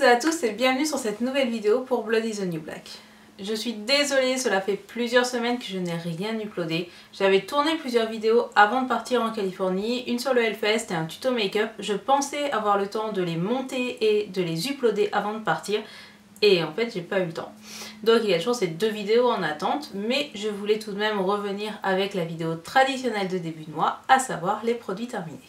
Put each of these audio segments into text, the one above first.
à tous et bienvenue sur cette nouvelle vidéo pour Blood is the New Black. Je suis désolée, cela fait plusieurs semaines que je n'ai rien uploadé. J'avais tourné plusieurs vidéos avant de partir en Californie, une sur le Hellfest et un tuto make-up. Je pensais avoir le temps de les monter et de les uploader avant de partir. Et en fait j'ai pas eu le temps. Donc il y a toujours ces deux vidéos en attente, mais je voulais tout de même revenir avec la vidéo traditionnelle de début de mois, à savoir les produits terminés.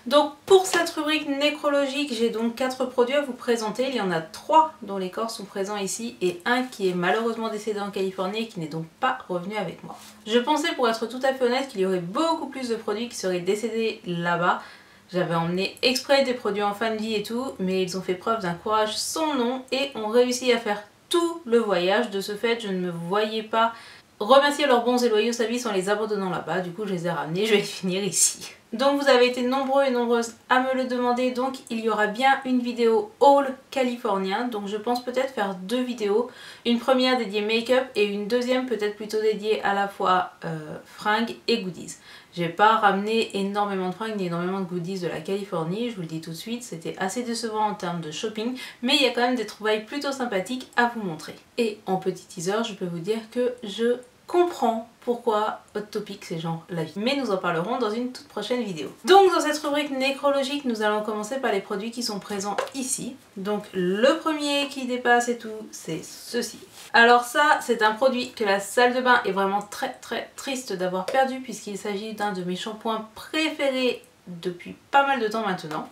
Donc pour cette rubrique nécrologique, j'ai donc 4 produits à vous présenter. Il y en a 3 dont les corps sont présents ici et un qui est malheureusement décédé en Californie et qui n'est donc pas revenu avec moi. Je pensais, pour être tout à fait honnête, qu'il y aurait beaucoup plus de produits qui seraient décédés là-bas. J'avais emmené exprès des produits en fin de vie et tout, mais ils ont fait preuve d'un courage sans nom et ont réussi à faire tout le voyage. De ce fait, je ne me voyais pas remercier leurs bons et loyaux services en les abandonnant là-bas. Du coup, je les ai ramenés, je vais les finir ici. Donc vous avez été nombreux et nombreuses à me le demander, donc il y aura bien une vidéo haul californien. Donc je pense peut-être faire 2 vidéos, une première dédiée make-up et une deuxième peut-être plutôt dédiée à la fois fringues et goodies. J'ai pas ramené énormément de fringues ni énormément de goodies de la Californie, je vous le dis tout de suite, c'était assez décevant en termes de shopping, mais il y a quand même des trouvailles plutôt sympathiques à vous montrer. Et en petit teaser, je peux vous dire que je comprends pourquoi Hot Topic c'est genre la vie. Mais nous en parlerons dans une toute prochaine vidéo. Donc dans cette rubrique nécrologique, nous allons commencer par les produits qui sont présents ici. Donc le premier qui dépasse et tout, c'est ceci. Alors ça, c'est un produit que la salle de bain est vraiment très triste d'avoir perdu, puisqu'il s'agit d'un de mes shampoings préférés depuis pas mal de temps maintenant.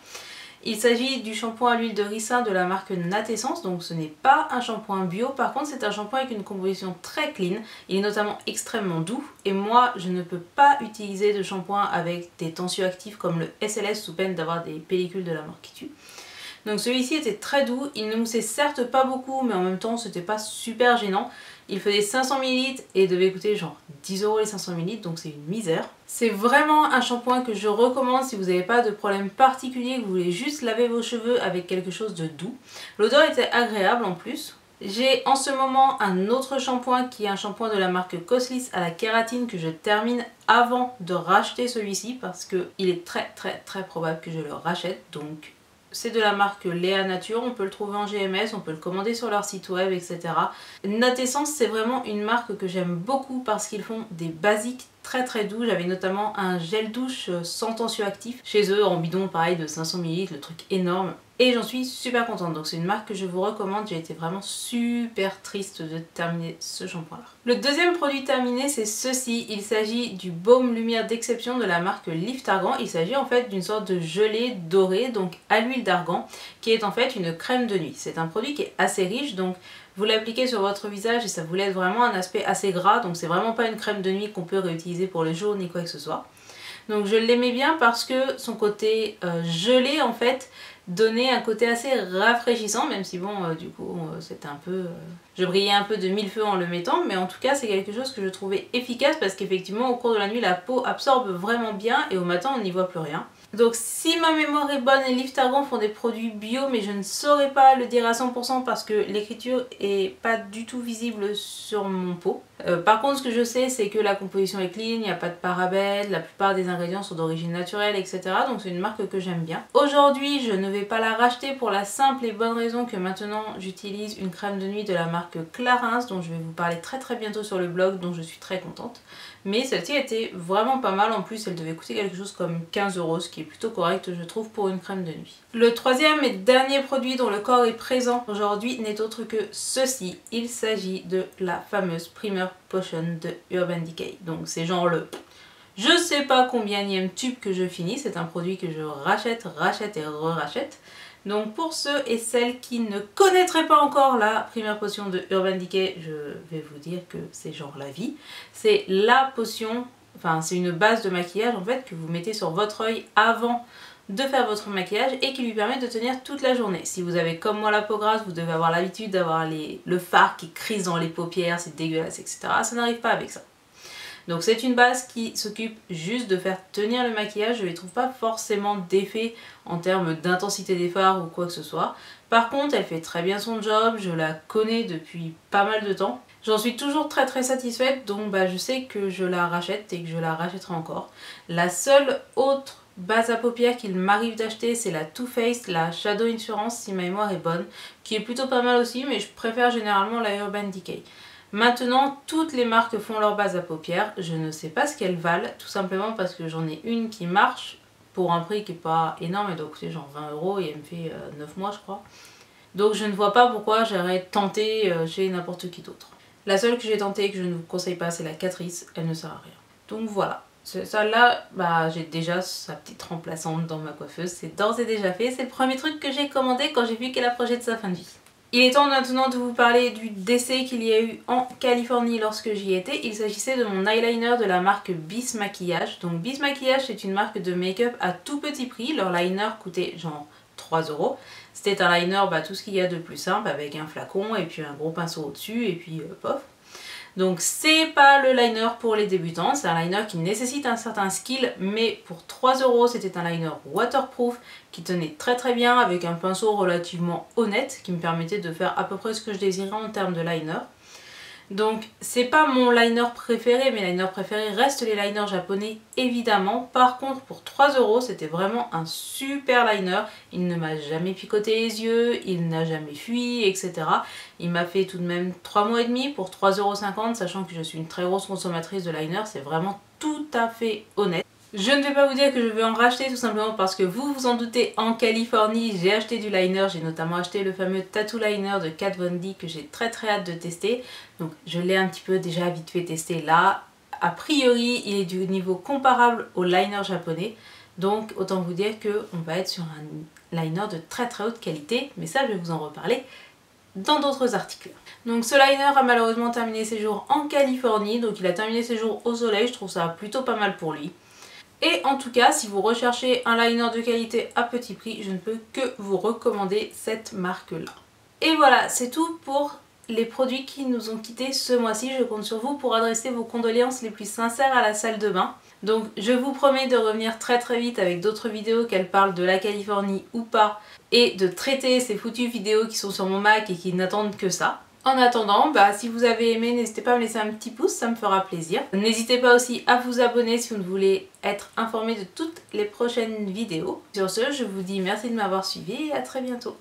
Il s'agit du shampoing à l'huile de ricin de la marque Natessence, donc ce n'est pas un shampoing bio, par contre c'est un shampoing avec une composition très clean, il est notamment extrêmement doux et moi je ne peux pas utiliser de shampoing avec des tensioactifs comme le SLS sous peine d'avoir des pellicules de la mort qui tue. Donc celui-ci était très doux, il ne moussait certes pas beaucoup mais en même temps c'était pas super gênant. Il faisait 500 ml et devait coûter genre 10 € les 500 ml, donc c'est une misère. C'est vraiment un shampoing que je recommande si vous n'avez pas de problème particulier, que vous voulez juste laver vos cheveux avec quelque chose de doux. L'odeur était agréable en plus. J'ai en ce moment un autre shampoing qui est un shampoing de la marque Coslis à la kératine que je termine avant de racheter celui-ci parce qu'il est très probable que je le rachète, donc c'est de la marque Léa Nature, on peut le trouver en GMS, on peut le commander sur leur site web, etc. Natessence, c'est vraiment une marque que j'aime beaucoup parce qu'ils font des basiques très doux. J'avais notamment un gel douche sans tensioactif chez eux en bidon pareil de 500 ml, le truc énorme. Et j'en suis super contente, donc c'est une marque que je vous recommande. J'ai été vraiment super triste de terminer ce shampoing là. Le deuxième produit terminé c'est ceci, il s'agit du baume lumière d'exception de la marque Lift Argan. Il s'agit en fait d'une sorte de gelée dorée, donc à l'huile d'argan, qui est en fait une crème de nuit. C'est un produit qui est assez riche, donc vous l'appliquez sur votre visage et ça vous laisse vraiment un aspect assez gras, donc c'est vraiment pas une crème de nuit qu'on peut réutiliser pour le jour ni quoi que ce soit. Donc je l'aimais bien parce que son côté gelé en fait donnait un côté assez rafraîchissant, même si bon du coup c'était un peu... je brillais un peu de mille feux en le mettant, mais en tout cas c'est quelque chose que je trouvais efficace parce qu'effectivement au cours de la nuit la peau absorbe vraiment bien et au matin on n'y voit plus rien. Donc si ma mémoire est bonne, Lift Argan font des produits bio, mais je ne saurais pas le dire à 100% parce que l'écriture est pas du tout visible sur mon pot. Par contre ce que je sais c'est que la composition est clean, il n'y a pas de parabènes, la plupart des ingrédients sont d'origine naturelle, etc. Donc c'est une marque que j'aime bien. Aujourd'hui je ne vais pas la racheter pour la simple et bonne raison que maintenant j'utilise une crème de nuit de la marque Clarins dont je vais vous parler très bientôt sur le blog, dont je suis très contente. Mais celle-ci était vraiment pas mal, en plus elle devait coûter quelque chose comme 15 €, ce qui est plutôt correct je trouve pour une crème de nuit. Le troisième et dernier produit dont le corps est présent aujourd'hui n'est autre que ceci. Il s'agit de la fameuse Primer Potion de Urban Decay. Donc c'est genre le... je sais pas combienième tube que je finis, c'est un produit que je rachète et re-rachète. Donc pour ceux et celles qui ne connaîtraient pas encore la première potion de Urban Decay, je vais vous dire que c'est genre la vie. C'est la potion, enfin c'est une base de maquillage en fait que vous mettez sur votre œil avant de faire votre maquillage et qui lui permet de tenir toute la journée. Si vous avez comme moi la peau grasse, vous devez avoir l'habitude d'avoir le fard qui crise dans les paupières, c'est dégueulasse, etc. Ça n'arrive pas avec ça. Donc c'est une base qui s'occupe juste de faire tenir le maquillage, je ne trouve pas forcément d'effet en termes d'intensité des fards ou quoi que ce soit. Par contre elle fait très bien son job, je la connais depuis pas mal de temps. J'en suis toujours très satisfaite, donc je sais que je la rachète et que je la rachèterai encore. La seule autre base à paupières qu'il m'arrive d'acheter, c'est la Too Faced, la Shadow Insurance si ma mémoire est bonne, qui est plutôt pas mal aussi, mais je préfère généralement la Urban Decay. Maintenant, toutes les marques font leur base à paupières, je ne sais pas ce qu'elles valent, tout simplement parce que j'en ai une qui marche pour un prix qui n'est pas énorme, elle doit coûter genre 20 € et elle me fait 9 mois je crois. Donc je ne vois pas pourquoi j'aurais tenté chez n'importe qui d'autre. La seule que j'ai tentée et que je ne vous conseille pas, c'est la Catrice, elle ne sert à rien. Donc voilà, celle-là, bah, j'ai déjà sa petite remplaçante dans ma coiffeuse, c'est d'ores et déjà fait. C'est le premier truc que j'ai commandé quand j'ai vu qu'elle approchait de sa fin de vie. Il est temps maintenant de vous parler du décès qu'il y a eu en Californie lorsque j'y étais. Il s'agissait de mon eyeliner de la marque Bis Maquillage. Donc Bis Maquillage, c'est une marque de make-up à tout petit prix. Leur liner coûtait genre 3 €. C'était un liner, bah, tout ce qu'il y a de plus simple, avec un flacon et puis un gros pinceau au-dessus et puis pof. Donc c'est pas le liner pour les débutants, c'est un liner qui nécessite un certain skill, mais pour 3 € c'était un liner waterproof qui tenait très très bien avec un pinceau relativement honnête qui me permettait de faire à peu près ce que je désirais en termes de liner. Donc c'est pas mon liner préféré, mes liners préférés restent les liners japonais évidemment. Par contre pour 3 € c'était vraiment un super liner, il ne m'a jamais picoté les yeux, il n'a jamais fui, etc. Il m'a fait tout de même 3 mois et demi pour 3,50 €, sachant que je suis une très grosse consommatrice de liner, c'est vraiment tout à fait honnête. Je ne vais pas vous dire que je vais en racheter tout simplement parce que vous vous en doutez, en Californie j'ai acheté du liner, j'ai notamment acheté le fameux Tattoo Liner de Kat Von D que j'ai très hâte de tester. Donc je l'ai un petit peu déjà vite fait tester là. A priori il est du niveau comparable au liner japonais. Donc autant vous dire qu'on va être sur un liner de très haute qualité, mais ça je vais vous en reparler dans d'autres articles. Donc ce liner a malheureusement terminé ses jours en Californie, donc il a terminé ses jours au soleil, je trouve ça plutôt pas mal pour lui. Et en tout cas, si vous recherchez un liner de qualité à petit prix, je ne peux que vous recommander cette marque-là. Et voilà, c'est tout pour les produits qui nous ont quittés ce mois-ci. Je compte sur vous pour adresser vos condoléances les plus sincères à la salle de bain. Donc je vous promets de revenir très vite avec d'autres vidéos, qu'elles parlent de la Californie ou pas, et de traiter ces foutues vidéos qui sont sur mon Mac et qui n'attendent que ça. En attendant, bah, si vous avez aimé, n'hésitez pas à me laisser un petit pouce, ça me fera plaisir. N'hésitez pas aussi à vous abonner si vous voulez être informé de toutes les prochaines vidéos. Sur ce, je vous dis merci de m'avoir suivi et à très bientôt.